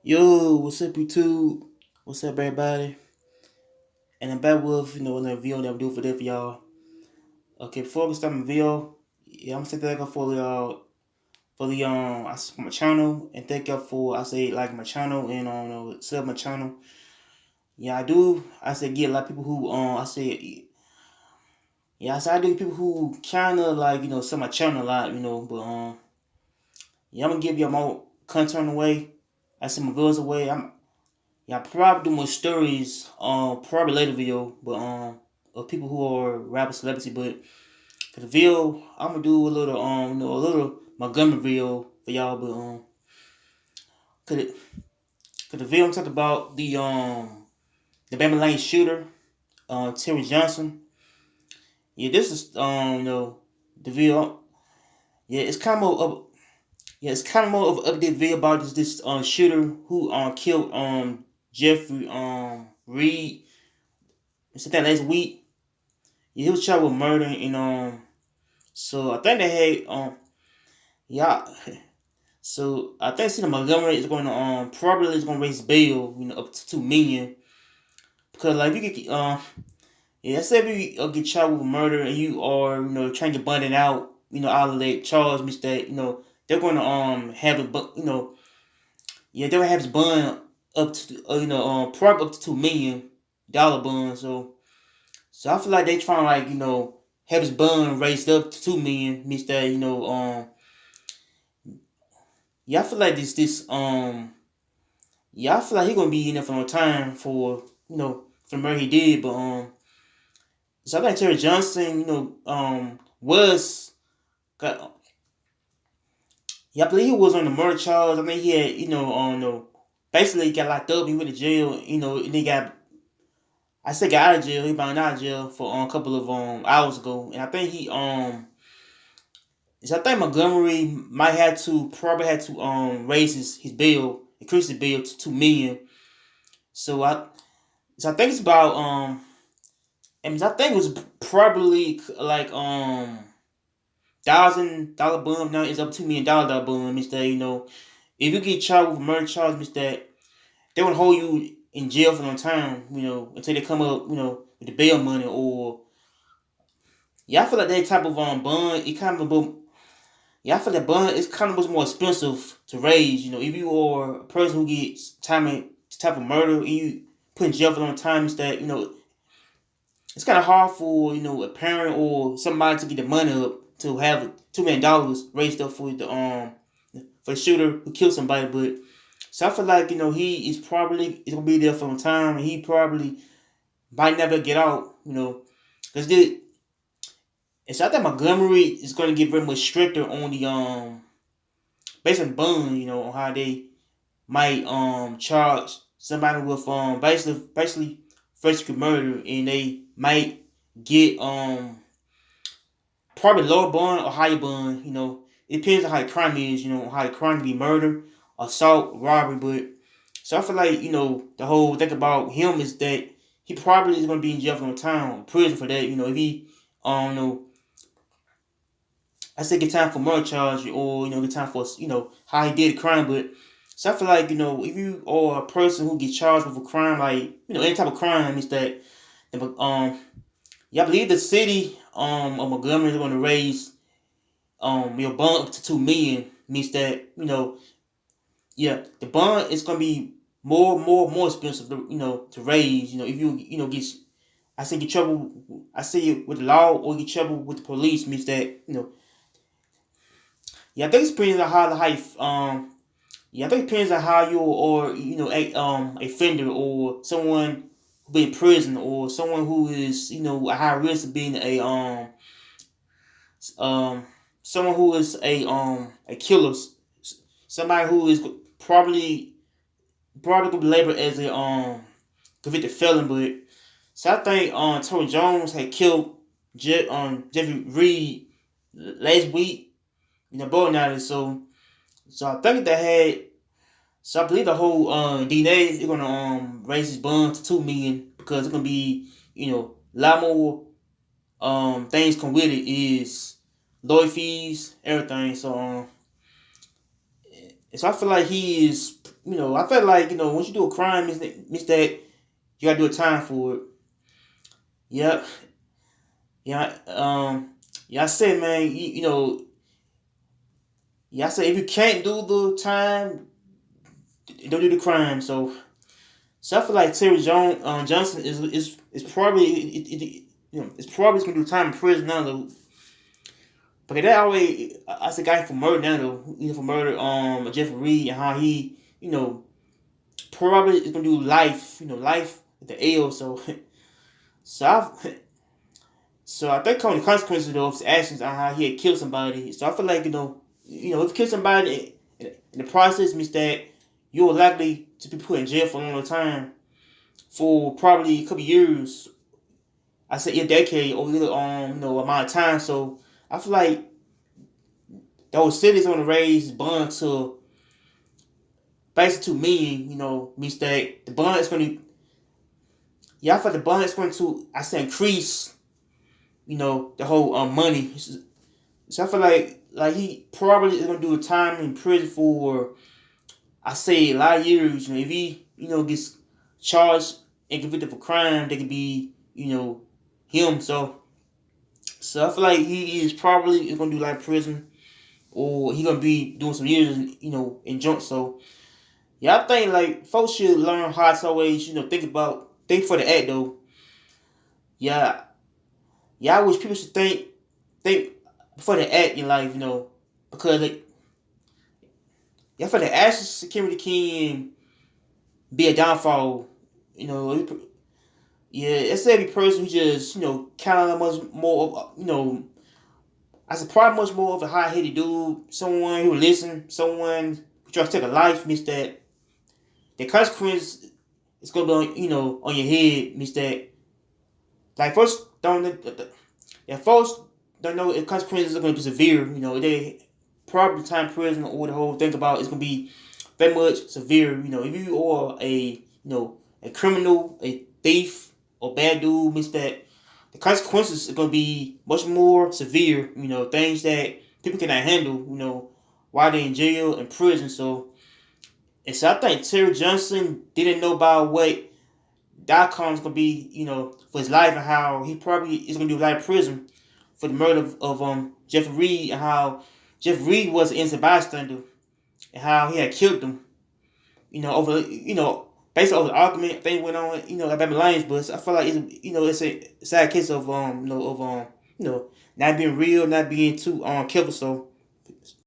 Yo, what's up, YouTube? What's up, everybody? And I'm back with another video that I'm doing for y'all. Okay, before we start my video, yeah, I'm gonna say thank you for for my channel, and thank you for like my channel and sub my channel. Yeah, I do. I say get a lot of people who I do get people who kind of like sub my channel a lot, but yeah, I'm gonna give y'all more content away. I send my videos away. Yeah, I probably do more stories probably later video, but of people who are rapper celebrity. But for the video, I'm gonna do a little a little Montgomery video for y'all. But cause it, cause the video I'm talking about the Bama Lane shooter, Terry Johnson. Yeah, this is the video. Yeah, it's kind of more of it's kind of more of an update video about this shooter who killed Jeffrey Reed. It's that last week. Yeah, he was charged with murder and so I think they had yeah. So I think City Montgomery is going to probably is going to raise bail up to 2 million because like if you get yeah, let's say if you get charged with murder and you are trying to bond it out out of that charge means that they're going to have it but yeah they're going to have his bond up to probably up to $2 million bond. So I feel like they trying to like have his bond raised up to 2 million means that yeah, I feel like I feel like he gonna be in there for no time for for the murder he did, but so I think Terry Johnson was got yeah I believe he was on the murder charge. I think he had on basically he got locked up. He went to jail. And he got I said got out of jail. He been out of jail for a couple of hours ago, and I think he so I think Montgomery might have to probably had to raise his bail, increase his bail to 2 million. So I think it's about I think it was probably like $1,000 bond. Now it's up $2 million bond. Means that if you get charged with murder charge, means that they would hold you in jail for no time. Until they come up with the bail money or yeah. I feel like that type of bond it kind of yeah, I feel that bond is kind of much more expensive to raise. If you are a person who gets type of murder and you put in jail for long time, is that it's kind of hard for a parent or somebody to get the money up to have $2 million raised up for the shooter who killed somebody. But so I feel like he is gonna be there for a long time, and he probably might never get out. Because and so I think Montgomery is going to get very much stricter on the based on the bond, on how they might charge somebody with basically first degree murder, and they might get probably lower bond or higher bond. It depends on how the crime is. How the crime can be murder, assault, robbery. But so I feel like the whole thing about him is that he probably is going to be in jail for a time, prison for that. If he I say get time for murder charge or get time for how he did the crime. But so I feel like if you are a person who gets charged with a crime like any type of crime is that yeah I believe the city of Montgomery is going to raise your bond up to 2 million means that yeah the bond is going to be more expensive to raise if you get I say get trouble I say with the law or get trouble with the police means that yeah, I think it depends on how you, yeah, I think it depends on how you or a offender or someone who been in prison or someone who is a high risk of being um someone who is a killer, somebody who is probably probably gonna be labeled as a convicted felon. But so I think Tory Jones had killed Jeffrey Reed last week. Boy now so I think they had. So I believe the whole DNA is gonna raise his bond to 2 million because it's gonna be a lot more things come with it is lawyer fees everything. So I feel like he is I felt like, once you do a crime, means that you gotta do a time for it. Yep. Yeah. Yeah. I said, man. Yeah. I said, if you can't do the time, don't do the crime. So I feel like Johnson is probably it's probably gonna do time in prison now though. But that always I said guy for murder now though. For murder Jeffrey Reed and how he probably is gonna do life. Life with the L. So I so I think on the consequences of his actions on how he had killed somebody. So I feel like if you kill somebody in the process means that you're likely to be put in jail for a long time for probably a couple years. I said a decade or amount of time. So I feel like those cities on the raise bond to basically 2 million. Means that the bond is going to I feel like the bond is going to increase. The whole money. So I feel like he probably is gonna do a time in prison for I say a lot of years. If he gets charged and convicted for crime, they could be him. So I feel like he is probably gonna do like prison or he gonna be doing some years in junk. So yeah, I think like folks should learn how to always think for the act though. Yeah, yeah, I wish people should think before they act in life, because yeah, for the actual security can be a downfall. Yeah, it's every person who just kind of much more of I said probably much more of a high headed dude, someone who listen, someone who tries to take a life means that the consequence is gonna be on your head means that like first don't yeah folks don't know if consequences are gonna be severe. They probably time prison or the whole thing about it's gonna be very much severe. If you are a criminal, a thief, or bad dude, means that the consequences are gonna be much more severe. Things that people cannot handle. While they're in jail and prison. So I think Terry Johnson didn't know about what the outcome is gonna be. For his life and how he probably is gonna do life in prison for the murder of Jeffrey Reed and how Jeffrey Reed was an innocent bystander and how he had killed him. Over based over the argument thing went on. At Bama Lions, but I feel like it's a sad case of not being real, not being too careful. So